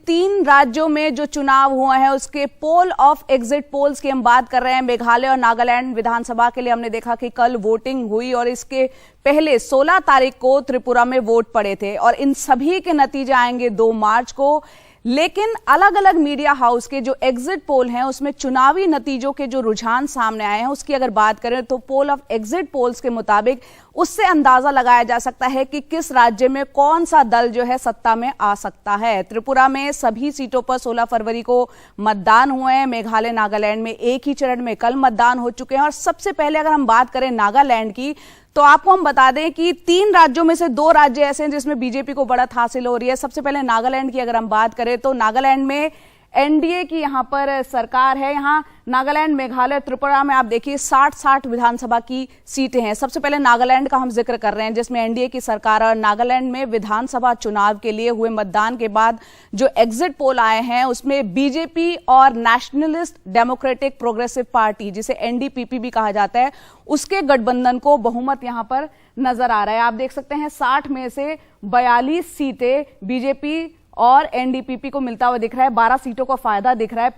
3 राज्यों में जो चुनाव हुआ है उसके पोल ऑफ एग्जिट पोल्स की हम बात कर रहे हैं। मेघालय और नागालैंड विधानसभा के लिए हमने देखा कि कल वोटिंग हुई और इसके पहले 16 तारीख को त्रिपुरा में वोट पड़े थे और इन सभी के नतीजे आएंगे 2 मार्च को। लेकिन अलग अलग मीडिया हाउस के जो एग्जिट पोल हैं उसमें चुनावी नतीजों के जो रुझान सामने आए हैं उसकी अगर बात करें तो पोल ऑफ एग्जिट पोल्स के मुताबिक उससे अंदाजा लगाया जा सकता है कि किस राज्य में कौन सा दल जो है सत्ता में आ सकता है। त्रिपुरा में सभी सीटों पर 16 फरवरी को मतदान हुए हैं। मेघालय नागालैंड में एक ही चरण में कल मतदान हो चुके हैं। और सबसे पहले अगर हम बात करें नागालैंड की तो आपको हम बता दें कि 3 राज्यों में से 2 राज्य ऐसे हैं जिसमें बीजेपी को बढ़त हासिल हो रही है। सबसे पहले नागालैंड की अगर हम बात करें तो नागालैंड में एनडीए की यहां पर सरकार है। यहां नागालैंड, मेघालय, त्रिपुरा में आप देखिए 60-60 विधानसभा की सीटें हैं। सबसे पहले नागालैंड का हम जिक्र कर रहे हैं जिसमें एनडीए की सरकार और नागालैंड में विधानसभा चुनाव के लिए हुए मतदान के बाद जो एग्जिट पोल आए हैं उसमें बीजेपी और नेशनलिस्ट डेमोक्रेटिक प्रोग्रेसिव पार्टी जिसे एनडीपीपी भी कहा जाता है उसके गठबंधन को बहुमत यहां पर नजर आ रहा है। आप देख सकते हैं 60 में से 42 सीटें बीजेपी और एनडीपीपी को मिलता हुआ दिख रहा है। 12 सीटों का फायदा दिख रहा है।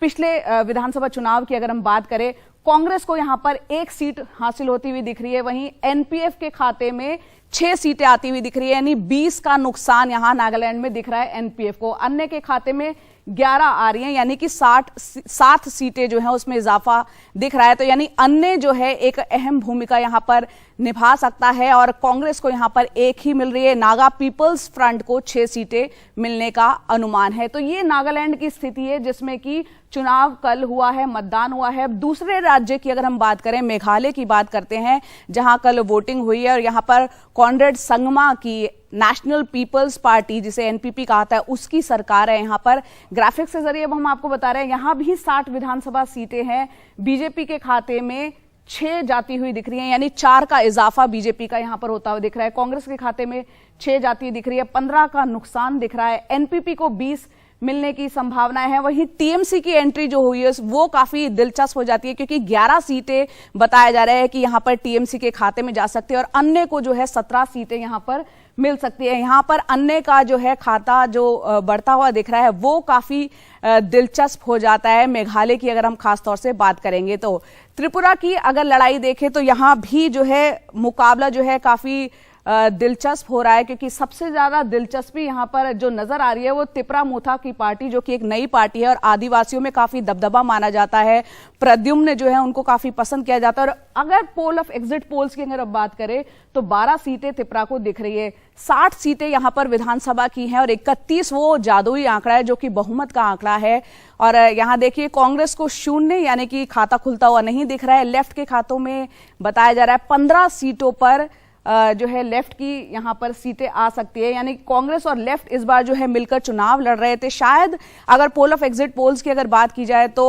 पिछले विधानसभा चुनाव की अगर हम बात करें कांग्रेस को यहां पर 1 सीट हासिल होती हुई दिख रही है। वहीं एनपीएफ के खाते में 6 सीटें आती हुई दिख रही है, यानी 20 का नुकसान यहां नागालैंड में दिख रहा है एनपीएफ को। अन्य के खाते में 11 आ रही हैं, यानी कि 7 सीटें जो है उसमें इजाफा दिख रहा है। तो यानी अन्य जो है एक अहम भूमिका यहां पर निभा सकता है और कांग्रेस को यहां पर 1 ही मिल रही है। नागा पीपल्स फ्रंट को 6 सीटें मिलने का अनुमान है। तो ये नागालैंड की स्थिति है जिसमें कि चुनाव कल हुआ है, मतदान हुआ है। दूसरे राज्य की अगर हम बात करें, मेघालय की बात करते हैं जहां कल वोटिंग हुई है और यहां पर कॉनरेड संगमा की नेशनल पीपल्स पार्टी जिसे एनपीपी कहा था उसकी सरकार है। यहां पर ग्राफिक्स के जरिए अब हम आपको बता रहे हैं यहां भी 60 विधानसभा सीटें हैं। बीजेपी के खाते में 6 जाती हुई दिख रही है, यानी 4 का इजाफा बीजेपी का यहां पर होता हुआ दिख रहा है। कांग्रेस के खाते में 6 जाती दिख रही है, 15 का नुकसान दिख रहा है। एनपीपी को 20 मिलने की संभावनाएं है। वहीं टीएमसी की एंट्री जो हुई है वो काफी दिलचस्प हो जाती है क्योंकि 11 सीटें बताया जा रहा है कि यहां पर टीएमसी के खाते में जा सकती है और अन्य को जो है 17 सीटें यहां पर मिल सकती है। यहां पर अन्य का जो है खाता जो बढ़ता हुआ दिख रहा है वो काफी दिलचस्प हो जाता है। मेघालय की अगर हम खासतौर से बात करेंगे तो त्रिपुरा की अगर लड़ाई देखें तो यहां भी जो है मुकाबला जो है काफी दिलचस्प हो रहा है क्योंकि सबसे ज्यादा दिलचस्पी यहां पर जो नजर आ रही है वो तिपरा मोथा की पार्टी जो कि एक नई पार्टी है और आदिवासियों में काफी दबदबा माना जाता है। प्रद्युम्न जो है उनको काफी पसंद किया जाता है। और अगर पोल ऑफ एग्जिट पोल्स की अगर अब बात करें तो 12 सीटें तिपरा को दिख रही है, 60 सीटें यहां पर विधानसभा की हैं और 31 वो जादुई आंकड़ा है जो कि बहुमत का आंकड़ा है। और यहां देखिए कांग्रेस को 0 यानी कि खाता खुलता हुआ नहीं दिख रहा है। लेफ्ट के खातों में बताया जा रहा है 15 सीटों पर जो है लेफ्ट की यहां पर सीटें आ सकती है, यानी कांग्रेस और लेफ्ट इस बार जो है मिलकर चुनाव लड़ रहे थे। शायद अगर पोल ऑफ एग्जिट पोल्स की अगर बात की जाए तो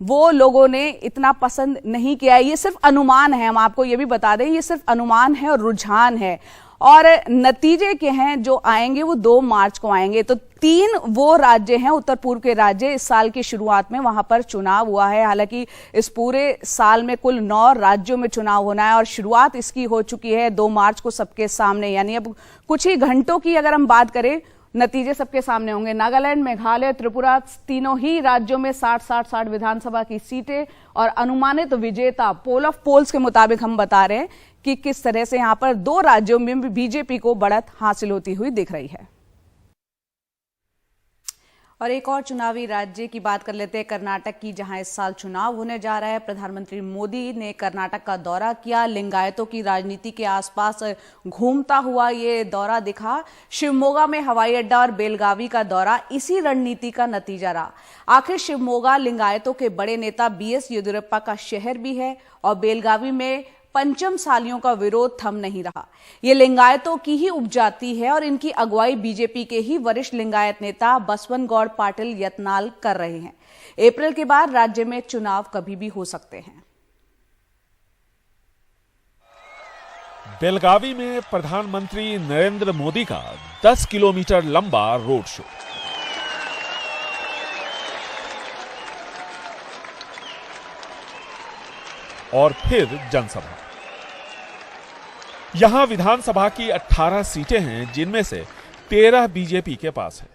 वो लोगों ने इतना पसंद नहीं किया है। ये सिर्फ अनुमान है, हम आपको ये भी बता दें ये सिर्फ अनुमान है और रुझान है और नतीजे के हैं जो आएंगे वो 2 मार्च को आएंगे। तो 3 वो राज्य हैं उत्तर पूर्व के राज्य इस साल की शुरुआत में वहां पर चुनाव हुआ है। हालांकि इस पूरे साल में कुल 9 राज्यों में चुनाव होना है और शुरुआत इसकी हो चुकी है 2 मार्च को सबके सामने, यानी अब कुछ ही घंटों की अगर हम बात करें नतीजे सबके सामने होंगे। नागालैंड, मेघालय, त्रिपुरा तीनों ही राज्यों में 60-60 विधानसभा की सीटें और अनुमानित विजेता पोल ऑफ पोल्स के मुताबिक हम बता रहे हैं कि किस तरह से यहां पर 2 राज्यों में भी बीजेपी को बढ़त हासिल होती हुई दिख रही है। और एक और चुनावी राज्य की बात कर लेते हैं, कर्नाटक की, जहां इस साल चुनाव होने जा रहा है। प्रधानमंत्री मोदी ने कर्नाटक का दौरा किया। लिंगायतों की राजनीति के आसपास घूमता हुआ ये दौरा दिखा। शिवमोगा में हवाई अड्डा और बेलगावी का दौरा इसी रणनीति का नतीजा रहा। आखिर शिवमोगा लिंगायतों के बड़े नेता बीएस येदियुरप्पा का शहर भी है और बेलगावी में पंचम सालियों का विरोध थम नहीं रहा। ये लिंगायतों की ही उपजाति है और इनकी अगुवाई बीजेपी के ही वरिष्ठ लिंगायत नेता बसवनगौड़ पाटिल यत्नाल कर रहे हैं। अप्रैल के बाद राज्य में चुनाव कभी भी हो सकते हैं। बेलगावी में प्रधानमंत्री नरेंद्र मोदी का 10 किलोमीटर लंबा रोड शो। और फिर जनसभा। यहां विधानसभा की 18 सीटें हैं जिनमें से 13 बीजेपी के पास है।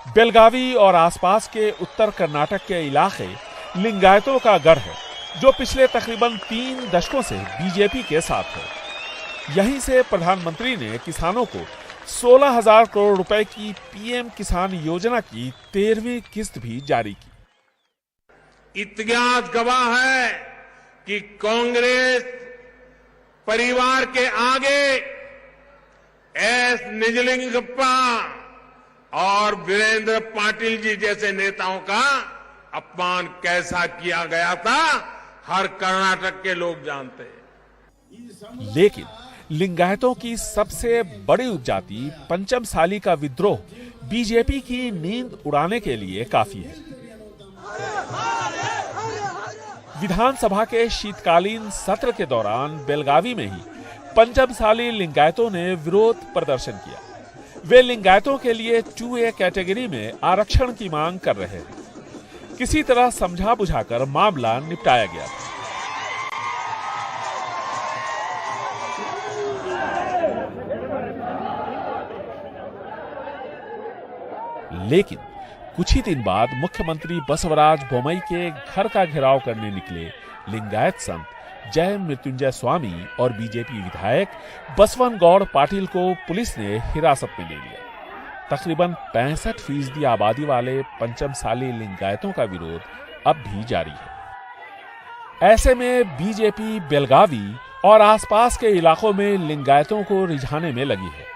बेलगावी और आसपास के उत्तर कर्नाटक के इलाके लिंगायतों का गढ़ है, जो पिछले तकरीबन 3 दशकों से बीजेपी के साथ है। यहीं से प्रधानमंत्री ने किसानों को 16,000 करोड़ रुपए की पीएम किसान योजना की 13वीं किस्त भी जारी की। इतिहास गवाह है कि कांग्रेस परिवार के आगे एस निजलिंगप्पा और वीरेंद्र पाटिल जी जैसे नेताओं का अपमान कैसा किया गया था, हर कर्नाटक के लोग जानते हैं। लेकिन लिंगायतों की सबसे बड़ी उपजाति पंचमसाली का विद्रोह बीजेपी की नींद उड़ाने के लिए काफी है। विधानसभा के शीतकालीन सत्र के दौरान बेलगावी में ही पंचमसाली लिंगायतों ने विरोध प्रदर्शन किया। वे लिंगायतों के लिए 2A कैटेगरी में आरक्षण की मांग कर रहे हैं। किसी तरह समझा बुझाकर मामला निपटाया गया। लेकिन कुछ ही दिन बाद मुख्यमंत्री बसवराज बोम्मई के घर का घेराव करने निकले लिंगायत संत जय मृत्युंजय स्वामी और बीजेपी विधायक बसवन गौड़ पाटिल को पुलिस ने हिरासत में ले लिया। तकरीबन 65% आबादी वाले पंचमसाली लिंगायतों का विरोध अब भी जारी है। ऐसे में बीजेपी बेलगावी और आसपास के इलाकों में लिंगायतों को रिझाने में लगी है।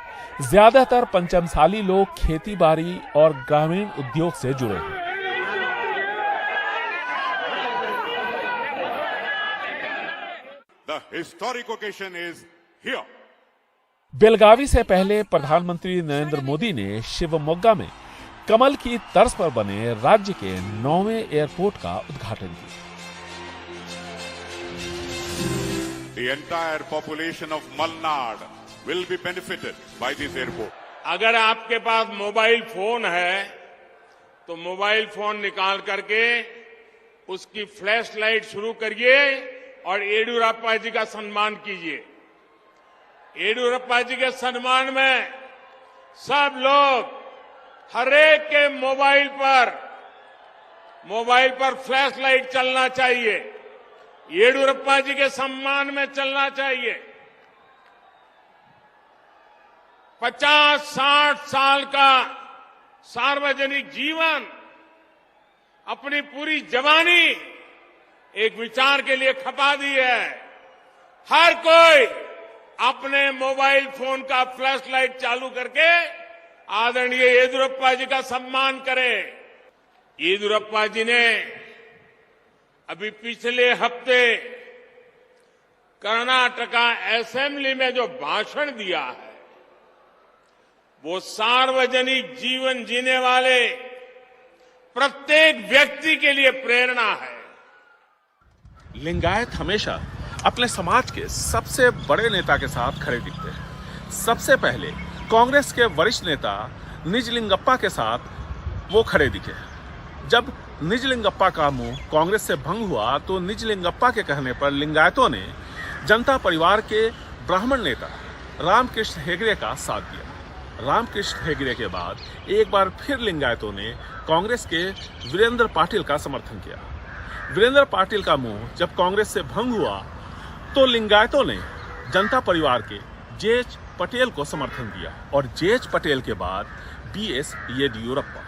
ज्यादातर पंचमसाली लोग खेती बाड़ी और ग्रामीण उद्योग से जुड़े हैं। The historic occasion is here. Belagavi से पहले प्रधानमंत्री नरेंद्र मोदी ने शिवमोग्गा में कमल की तर्ज पर बने राज्य के 9वें एयरपोर्ट का उद्घाटन किया। The entire population of Malnad will be benefited by this airport. अगर आपके पास मोबाइल फोन है तो मोबाइल फोन निकाल करके उसकी फ्लैश लाइट शुरू करिए और येडियुरप्पा जी का सम्मान कीजिए। येडियुरप्पा जी के सम्मान में सब लोग हरेक के मोबाइल पर फ्लैश लाइट चलना चाहिए, येडियुरप्पा जी के सम्मान में चलना चाहिए। 50-60 साल का सार्वजनिक जीवन, अपनी पूरी जवानी एक विचार के लिए खपा दी है। हर कोई अपने मोबाइल फोन का फ्लैश लाइट चालू करके आदरणीय येदियुरप्पा जी का सम्मान करे। येदियुरप्पा जी ने अभी पिछले हफ्ते कर्नाटका असेंबली में जो भाषण दिया है वो सार्वजनिक जीवन जीने वाले प्रत्येक व्यक्ति के लिए प्रेरणा है। लिंगायत हमेशा अपने समाज के सबसे बड़े नेता के साथ खड़े दिखते हैं। सबसे पहले कांग्रेस के वरिष्ठ नेता निजलिंगप्पा के साथ वो खड़े दिखे। जब निजलिंगप्पा का मुंह कांग्रेस से भंग हुआ तो निजलिंगप्पा के कहने पर लिंगायतों ने जनता परिवार के ब्राह्मण नेता रामकृष्ण हेगड़े का साथ दिया। रामकृष्ण हेगड़े के बाद एक बार फिर लिंगायतों ने कांग्रेस के वीरेंद्र पाटिल का समर्थन किया। वीरेंद्र पाटिल का मुंह जब कांग्रेस से भंग हुआ तो लिंगायतों ने जनता परिवार के जेएच पटेल को समर्थन दिया और जेएच पटेल के बाद बीएस येदियुरप्पा।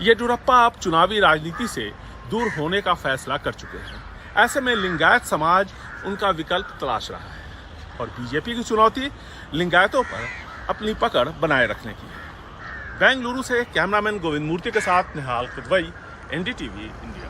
येदियुरप्पा अब चुनावी राजनीति से दूर होने का फैसला कर चुके हैं। ऐसे में लिंगायत समाज उनका विकल्प तलाश रहा है और बीजेपी की चुनौती लिंगायतों पर अपनी पकड़ बनाए रखने की है। बेंगलुरु से कैमरामैन गोविंद मूर्ति के साथ निहाल किदवई, एनडीटीवी इंडिया।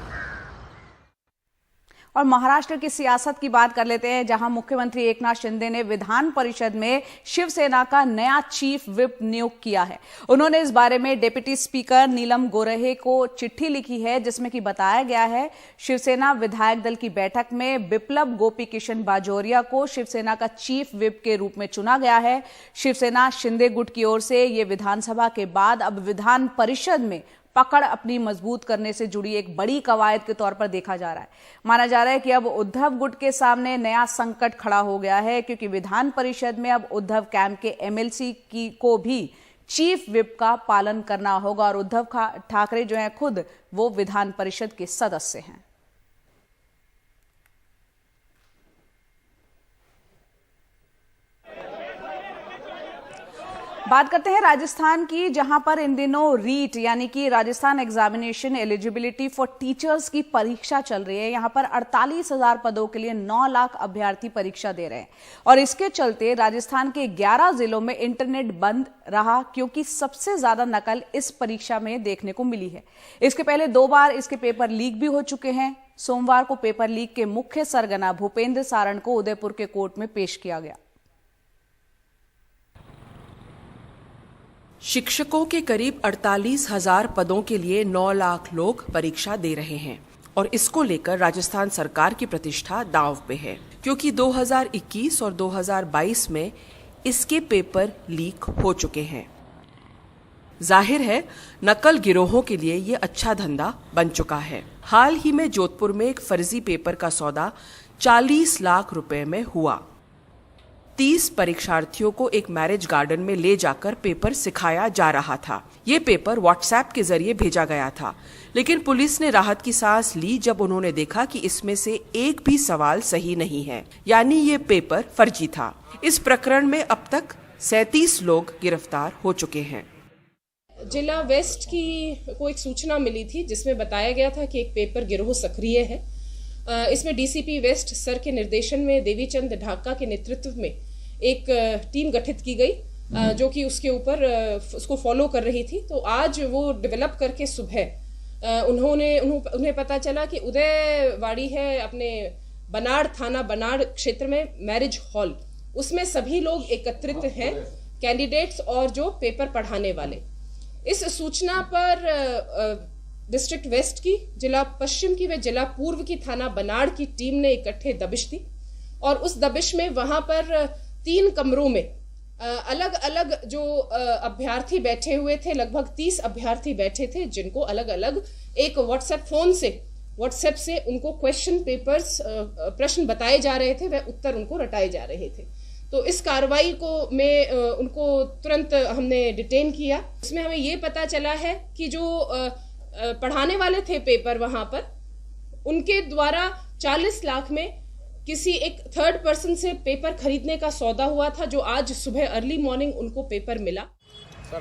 और महाराष्ट्र की सियासत की बात कर लेते हैं, जहां मुख्यमंत्री एकनाथ शिंदे ने विधान परिषद में शिवसेना का नया चीफ विप नियुक्त किया है। उन्होंने इस बारे में डिप्टी स्पीकर नीलम गोरहे को चिट्ठी लिखी है, जिसमें कि बताया गया है शिवसेना विधायक दल की बैठक में बिप्लब गोपी किशन बाजोरिया को शिवसेना का चीफ विप के रूप में चुना गया है। शिवसेना शिंदे गुट की ओर से ये विधानसभा के बाद अब विधान परिषद में पकड़ अपनी मजबूत करने से जुड़ी एक बड़ी कवायद के तौर पर देखा जा रहा है। माना जा रहा है कि अब उद्धव गुट के सामने नया संकट खड़ा हो गया है, क्योंकि विधान परिषद में अब उद्धव कैंप के एमएलसी को भी चीफ व्हिप का पालन करना होगा और उद्धव ठाकरे जो हैं खुद वो विधान परिषद के सदस्य हैं। बात करते हैं राजस्थान की, जहां पर इन दिनों रीट यानी कि Rajasthan examination eligibility for teachers की परीक्षा चल रही है। यहां पर 48,000 पदों के लिए 9 लाख अभ्यर्थी परीक्षा दे रहे हैं और इसके चलते राजस्थान के 11 जिलों में इंटरनेट बंद रहा क्योंकि सबसे ज्यादा नकल इस परीक्षा में देखने को मिली है। इसके पहले 2 बार इसके पेपर लीक भी हो चुके हैं। सोमवार को पेपर लीक के मुख्य सरगना भूपेंद्र सारण को उदयपुर के कोर्ट में पेश किया गया। शिक्षकों के करीब 48,000 पदों के लिए 9 लाख लोग परीक्षा दे रहे हैं और इसको लेकर राजस्थान सरकार की प्रतिष्ठा दांव पे है क्योंकि 2021 और 2022 में इसके पेपर लीक हो चुके हैं। जाहिर है नकल गिरोहों के लिए ये अच्छा धंधा बन चुका है। हाल ही में जोधपुर में एक फर्जी पेपर का सौदा 40 लाख रुपए में हुआ। 30 परीक्षार्थियों को एक मैरिज गार्डन में ले जाकर पेपर सिखाया जा रहा था। ये पेपर व्हाट्सएप के जरिए भेजा गया था, लेकिन पुलिस ने राहत की सांस ली जब उन्होंने देखा कि इसमें से एक भी सवाल सही नहीं है, यानी ये पेपर फर्जी था। इस प्रकरण में अब तक 37 लोग गिरफ्तार हो चुके हैं। जिला वेस्ट की को एक सूचना मिली थी जिसमें बताया गया था कि एक पेपर गिरोह सक्रिय है। इसमें डीसीपी वेस्ट सर के निर्देशन में देवीचंद ढाका के नेतृत्व में एक टीम गठित की गई जो कि उसके ऊपर उसको फॉलो कर रही थी। तो आज वो डेवलप करके सुबह उन्हें पता चला कि उदयवाड़ी है अपने बनाड़ थाना बनाड़ क्षेत्र में मैरिज हॉल, उसमें सभी लोग एकत्रित हैं, कैंडिडेट्स और जो पेपर पढ़ाने वाले। इस सूचना पर डिस्ट्रिक्ट वेस्ट की, जिला पश्चिम की व जिला पूर्व की थाना बनाड़ की टीम ने इकट्ठे दबिश दी और उस दबिश में वहां पर 3 कमरों में अलग अलग जो अभ्यर्थी बैठे हुए थे, लगभग 30 अभ्यर्थी बैठे थे, जिनको अलग अलग एक व्हाट्सएप से उनको क्वेश्चन पेपर्स प्रश्न बताए जा रहे थे, वह उत्तर उनको रटाए जा रहे थे। तो इस कार्रवाई में उनको तुरंत हमने डिटेन किया। इसमें हमें ये पता चला है कि जो पढ़ाने वाले थे पेपर वहां पर, उनके द्वारा 40 लाख में किसी एक थर्ड पर्सन से पेपर खरीदने का सौदा हुआ था, जो आज सुबह अर्ली मॉर्निंग उनको पेपर मिला।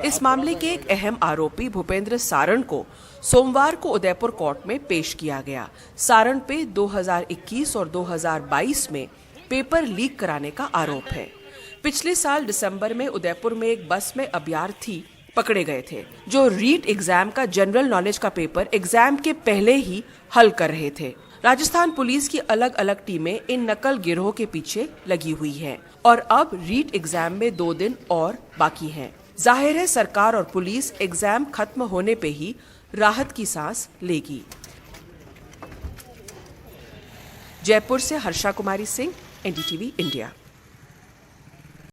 इस मामले के एक अहम आरोपी भूपेंद्र सारण को सोमवार को उदयपुर कोर्ट में पेश किया गया। सारण पे 2021 और 2022 में पेपर लीक कराने का आरोप है। पिछले साल दिसंबर में उदयपुर में एक बस में अभ्यर्थी पकड़े गए थे जो रीट एग्जाम का जनरल नॉलेज का पेपर एग्जाम के पहले ही हल कर रहे थे। राजस्थान पुलिस की अलग अलग टीमें इन नकल गिरोह के पीछे लगी हुई हैं और अब रीट एग्जाम में 2 दिन और बाकी हैं। जाहिर है सरकार और पुलिस एग्जाम खत्म होने पे ही राहत की सांस लेगी। जयपुर से हर्षा कुमारी सिंह, एनडीटीवी इंडिया।